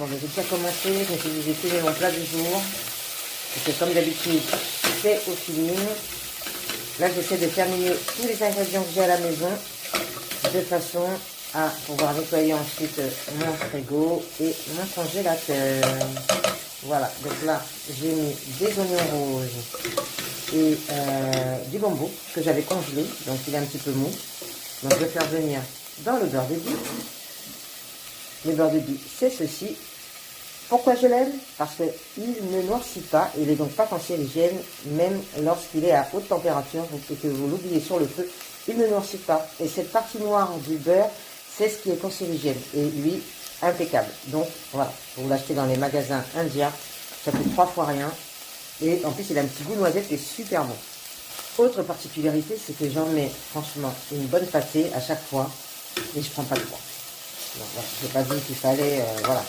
Bon, mais j'ai déjà commencé, je me suis dit, j'ai fini mon plat du jour. Parce que comme d'habitude, c'est au feeling. Là, j'essaie de terminer tous les ingrédients que j'ai à la maison, de façon à pouvoir nettoyer ensuite mon frigo et mon congélateur. Voilà, donc là, j'ai mis des oignons rouges et du gombo que j'avais congelé, donc il est un petit peu mou. Donc je vais faire venir dans le beurre de bie. Le beurre de bie, c'est ceci. Pourquoi je l'aime? Parce qu'il ne noircit pas, il n'est donc pas cancérigène, même lorsqu'il est à haute température et que vous l'oubliez sur le feu, il ne noircit pas. Et cette partie noire du beurre, c'est ce qui est cancérigène. Et lui, impeccable. Donc voilà, vous l'achetez dans les magasins indiens, ça coûte 3 fois rien. Et en plus, il a un petit goût noisette qui est super bon. Autre particularité, c'est que j'en mets franchement une bonne pâtée à chaque fois et je prends pas de poids. Voilà, je n'ai pas dit qu'il fallait, voilà.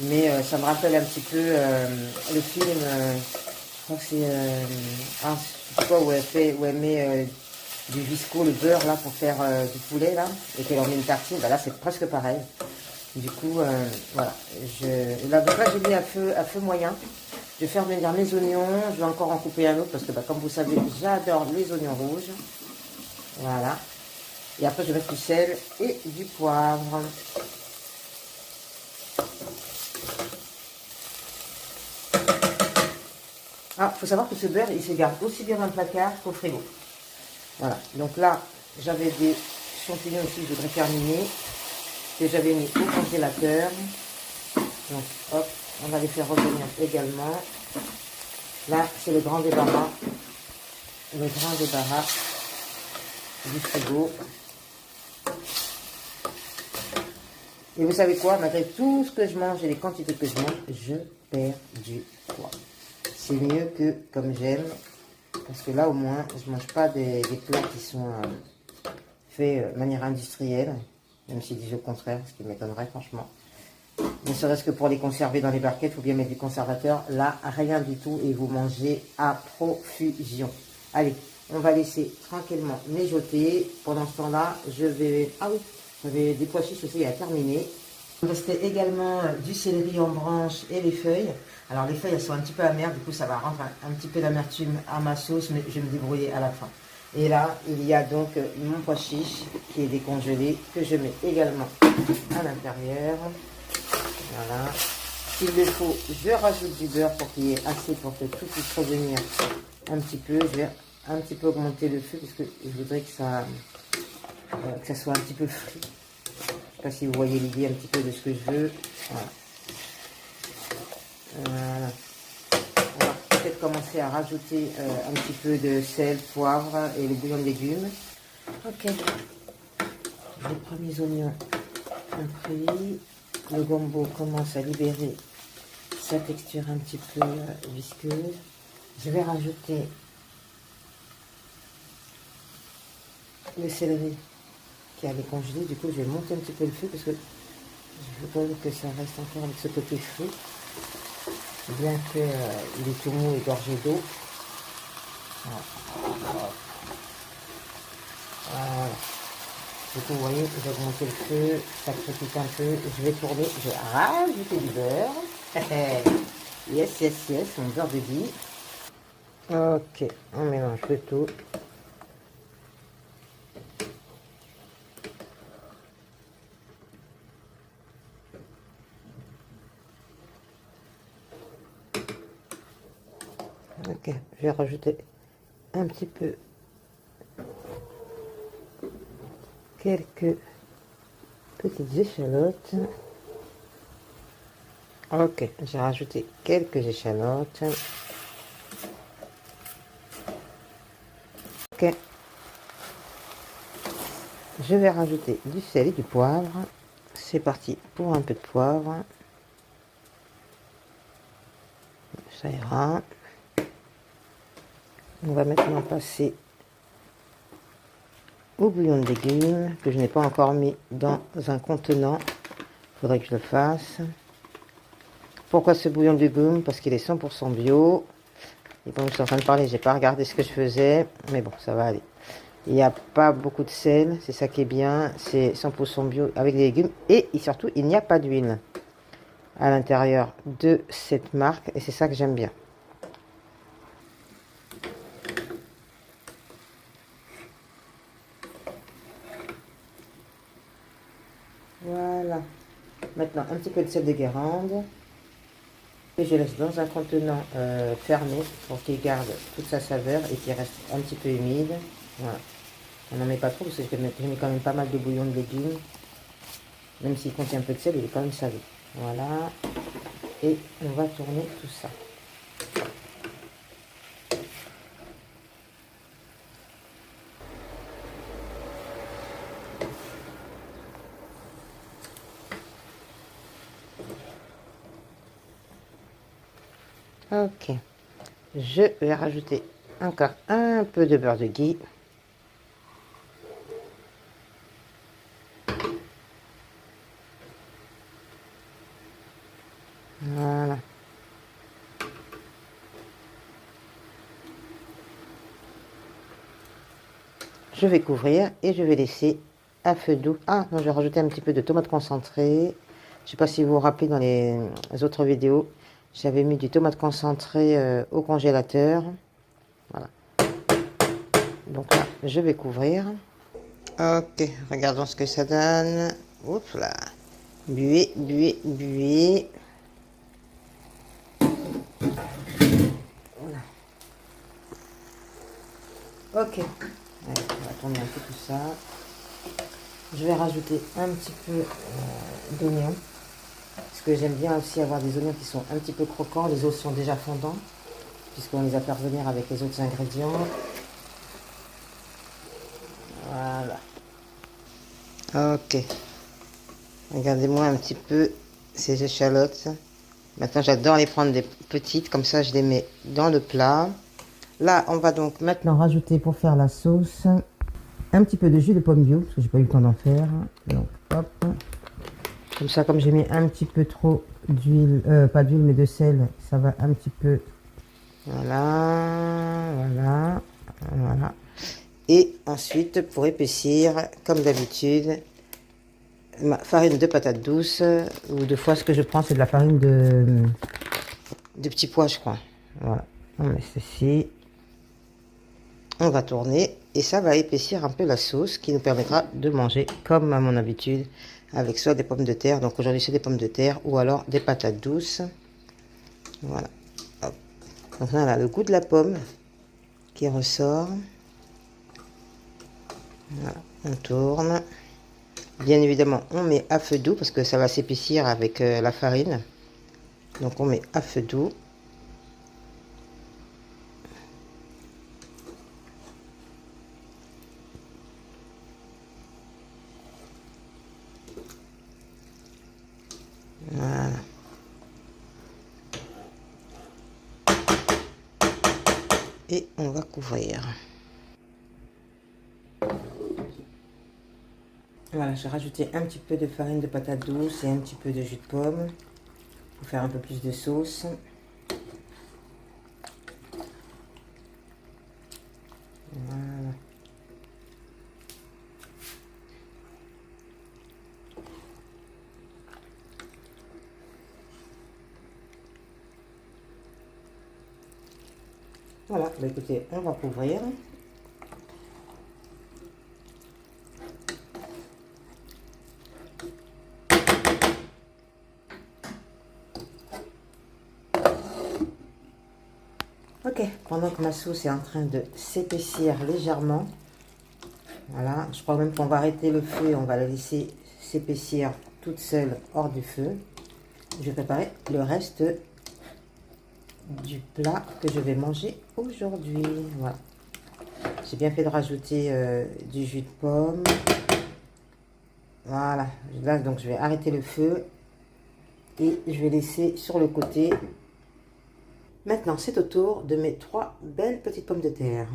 Mais ça me rappelle un petit peu le film, je crois que c'est, je sais pas, où elle met du visco, le beurre là pour faire du poulet là, et qu'elle en met une tartine. Bah, là, c'est presque pareil. Du coup, voilà. Donc là, j'ai mis à feu moyen. Je vais faire venir mes oignons. Je vais encore en couper un autre parce que, bah, comme vous savez, j'adore les oignons rouges. Voilà. Et après, je vais mettre du sel et du poivre. Ah, il faut savoir que ce beurre, il se garde aussi bien dans le placard qu'au frigo. Voilà. Donc là, j'avais des champignons aussi que je voudrais terminer, que j'avais mis au congélateur. Donc, hop, on va les faire revenir également. Là, c'est le grand débarras. Le grand débarras du frigo. Et vous savez quoi? Malgré tout ce que je mange et les quantités que je mange, je perds du poids. C'est mieux que comme j'aime. Parce que là, au moins, je ne mange pas des plats qui sont faits de manière industrielle. Même s'ils disent le contraire, ce qui m'étonnerait franchement. Ne serait-ce que pour les conserver dans les barquettes, il faut bien mettre du conservateur. Là, rien du tout et vous mangez à profusion. Allez, on va laisser tranquillement mijoter. Pendant ce temps-là, je vais... Ah oui, j'avais des pois chiches aussi à terminer. Il me restait également du céleri en branches et les feuilles. Alors les feuilles, elles sont un petit peu amères, du coup ça va rendre un petit peu d'amertume à ma sauce, mais je vais me débrouiller à la fin. Et là, il y a donc mon pois chiche qui est décongelé, que je mets également à l'intérieur. Voilà. S'il le faut, je rajoute du beurre pour qu'il y ait assez pour que tout puisse revenir un petit peu. Je vais un petit peu augmenter le feu parce que je voudrais que ça soit un petit peu frit. Je ne sais pas si vous voyez l'idée un petit peu de ce que je veux. Voilà. Voilà. On va peut-être commencer à rajouter un petit peu de sel, poivre et le bouillon de légumes. Ok. Les premiers oignons ont pris. Le gombo commence à libérer sa texture un petit peu visqueuse. Je vais rajouter le céleri qui a décongelé. Du coup, je vais monter un petit peu le feu parce que je voudrais que ça reste encore avec ce côté feu. Bien qu'il est tout mou et gorgé d'eau. Voilà. Du coup, vous voyez, j'ai augmenté le feu, ça crépite un peu. Je vais tourner, je vais rajouter du beurre. Yes, yes, yes, mon beurre de bie. Ok, on mélange le tout. Ok, je vais rajouter un petit peu, quelques petites échalotes. Ok, j'ai rajouté quelques échalotes. Ok, je vais rajouter du sel et du poivre. C'est parti pour un peu de poivre. Ça ira. On va maintenant passer au bouillon de légumes que je n'ai pas encore mis dans un contenant. Il faudrait que je le fasse. Pourquoi ce bouillon de légumes? Parce qu'il est 100% bio. Et comme je suis en train de parler, j'ai pas regardé ce que je faisais. Mais bon, ça va aller. Il n'y a pas beaucoup de sel. C'est ça qui est bien. C'est 100% bio avec des légumes. Et surtout, il n'y a pas d'huile. à l'intérieur de cette marque et c'est ça que j'aime bien. Voilà. Maintenant, un petit peu de sel de Guérande. Et je laisse dans un contenant fermé pour qu'il garde toute sa saveur et qu'il reste un petit peu humide. Voilà. On n'en met pas trop parce que je mets quand même pas mal de bouillon de légumes. Même s'il contient un peu de sel, il est quand même salé. Voilà. Et on va tourner tout ça. Ok. Je vais rajouter encore un peu de beurre de ghee. Voilà. Je vais couvrir et je vais laisser à feu doux. Ah, non, je vais rajouter un petit peu de tomate concentrée. Je ne sais pas si vous vous rappelez dans les autres vidéos, j'avais mis du tomate concentré au congélateur. Voilà. Donc là, je vais couvrir. Ok, regardons ce que ça donne. Oups là. Buée, buée, buée. Voilà. Ok. Allez, on va tourner un peu tout ça. Je vais rajouter un petit peu d'oignon. Parce que j'aime bien aussi avoir des oignons qui sont un petit peu croquants. Les autres sont déjà fondants. Puisqu'on les a fait revenir avec les autres ingrédients. Voilà. Ok. Regardez-moi un petit peu ces échalotes. Maintenant, j'adore les prendre des petites. Comme ça, je les mets dans le plat. Là, on va donc maintenant rajouter pour faire la sauce un petit peu de jus de pomme bio. Parce que j'ai pas eu le temps d'en faire. Donc, hop. Comme ça, comme j'ai mis un petit peu trop d'huile, pas d'huile, mais de sel, ça va un petit peu. Voilà, voilà, voilà. Et ensuite, pour épaissir, comme d'habitude, ma farine de patate douce, ou deux fois ce que je prends, c'est de la farine de petits pois, je crois. Voilà, on met ceci. On va tourner et ça va épaissir un peu la sauce qui nous permettra de manger comme à mon habitude avec soit des pommes de terre. Donc aujourd'hui, c'est des pommes de terre ou alors des patates douces. Voilà. Hop. Donc là, on a le goût de la pomme qui ressort. Voilà. On tourne. Bien évidemment, on met à feu doux parce que ça va s'épaissir avec la farine. Donc on met à feu doux. Voilà. Et on va couvrir. Voilà, j'ai rajouté un petit peu de farine de patate douce et un petit peu de jus de pomme pour faire un peu plus de sauce. Voilà. Voilà, bah écoutez, on va couvrir. Ok, pendant que ma sauce est en train de s'épaissir légèrement, voilà, je crois même qu'on va arrêter le feu et on va la laisser s'épaissir toute seule hors du feu. Je vais préparer le reste du plat que je vais manger aujourd'hui. Voilà. J'ai bien fait de rajouter du jus de pomme. Voilà, là donc je vais arrêter le feu et je vais laisser sur le côté. Maintenant, c'est au tour de mes 3 belles petites pommes de terre.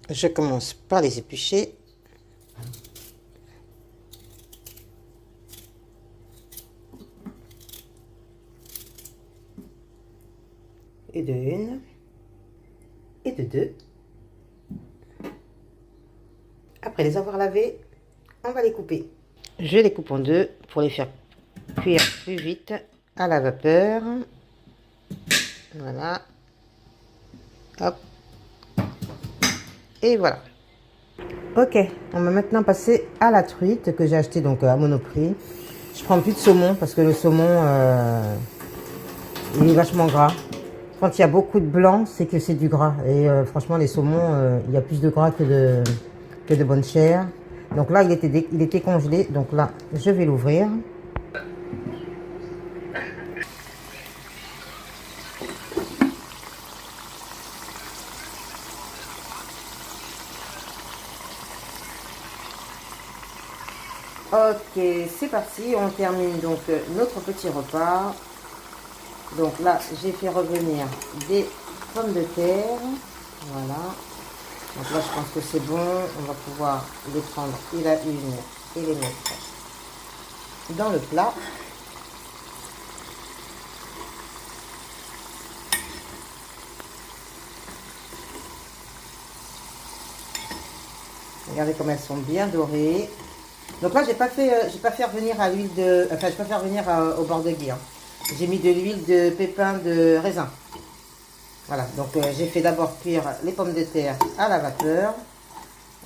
Je commence par les éplucher. Et de une. Et de deux. Après les avoir lavées, on va les couper. Je les coupe en deux pour les faire cuire plus vite à la vapeur. Voilà. Hop. Et voilà. Ok, on va maintenant passer à la truite que j'ai acheté donc à Monoprix. Je prends plus de saumon parce que le saumon il est vachement gras. Quand il y a beaucoup de blanc, c'est que c'est du gras. Et franchement, les saumons, il y a plus de gras que de bonne chair. Donc là, il était congelé. Donc là, je vais l'ouvrir. Ok, c'est parti. On termine donc notre petit repas. Donc là, j'ai fait revenir des pommes de terre. Voilà. Donc là, je pense que c'est bon. On va pouvoir les prendre une à une et les mettre dans le plat. Regardez comme elles sont bien dorées. Donc là, j'ai pas fait revenir à l'huile de, enfin, je pas fait revenir au bord de guille. Hein. J'ai mis de l'huile de pépins de raisin. Voilà. Donc j'ai fait d'abord cuire les pommes de terre à la vapeur.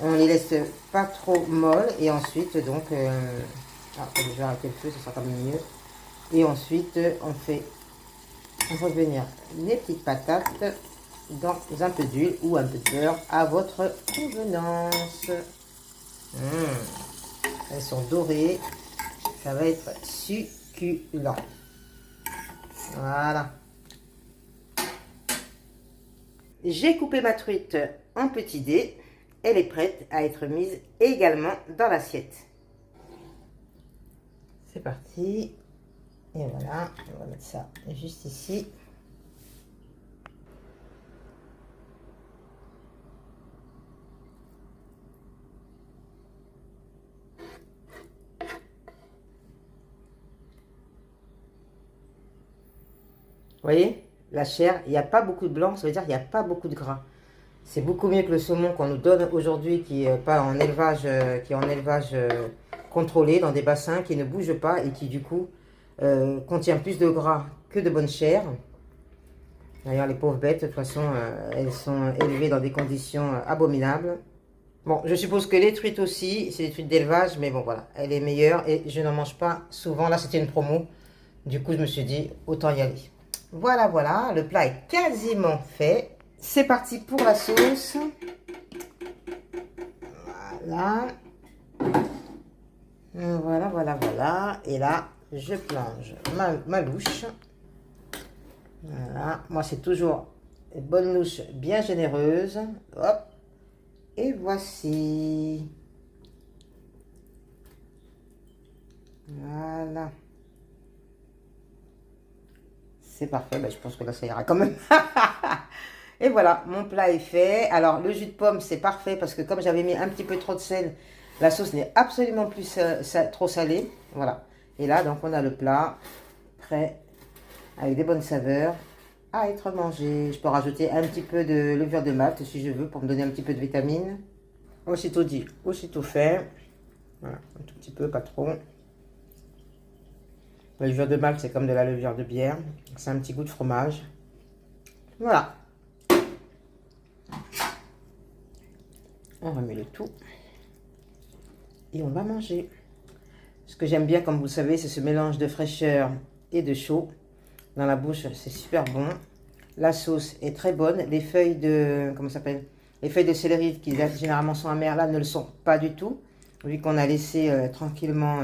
On les laisse pas trop molles et ensuite donc, je vais arrêter le feu, ce sera quand même mieux. Et ensuite, on fait revenir les petites patates dans un peu d'huile ou un peu de beurre à votre convenance. Elles sont dorées, ça va être succulent. Voilà. J'ai coupé ma truite en petits dés. Elle est prête à être mise également dans l'assiette. C'est parti. Et voilà, on va mettre ça juste ici. Vous voyez, la chair, il n'y a pas beaucoup de blanc, ça veut dire qu'il n'y a pas beaucoup de gras. C'est beaucoup mieux que le saumon qu'on nous donne aujourd'hui, qui est pas en élevage, qui est en élevage contrôlé dans des bassins, qui ne bouge pas et qui du coup contient plus de gras que de bonne chair. D'ailleurs, les pauvres bêtes, de toute façon, elles sont élevées dans des conditions abominables. Bon, je suppose que les truites aussi, c'est des truites d'élevage, mais bon, voilà, elle est meilleure et je n'en mange pas souvent. Là, c'était une promo. Du coup, je me suis dit, autant y aller. Voilà, voilà, le plat est quasiment fait. C'est parti pour la sauce. Voilà. Voilà, voilà, voilà. Et là, je plonge ma louche. Voilà. Moi, c'est toujours une bonne louche bien généreuse. Hop. Et voici. Voilà. C'est parfait. Ben, je pense que là, ça ira quand même. Et voilà, mon plat est fait. Alors, le jus de pomme, c'est parfait parce que comme j'avais mis un petit peu trop de sel, la sauce n'est absolument plus trop salée. Voilà. Et là, donc, on a le plat prêt avec des bonnes saveurs à être mangé. Je peux rajouter un petit peu de levure de malt si je veux pour me donner un petit peu de vitamine. Aussitôt dit, aussitôt fait. Voilà, un tout petit peu, pas trop. La levure de malt, c'est comme de la levure de bière. C'est un petit goût de fromage. Voilà. On remet le tout. Et on va manger. Ce que j'aime bien, comme vous le savez, c'est ce mélange de fraîcheur et de chaud. Dans la bouche, c'est super bon. La sauce est très bonne. Les feuilles de... Comment ça s'appelle? Les feuilles de céleri, qui généralement sont amères, là, ne le sont pas du tout. Vu qu'on a laissé tranquillement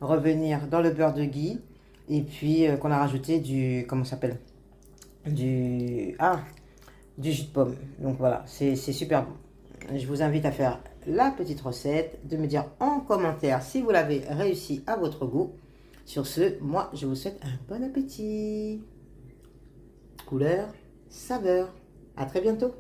revenir dans le beurre de ghee. Et puis, qu'on a rajouté du... Comment ça s'appelle? Du jus de pomme. Donc voilà, c'est super bon. Je vous invite à faire la petite recette, de me dire en commentaire si vous l'avez réussi à votre goût. Sur ce, moi, je vous souhaite un bon appétit. Couleur, saveur. À très bientôt.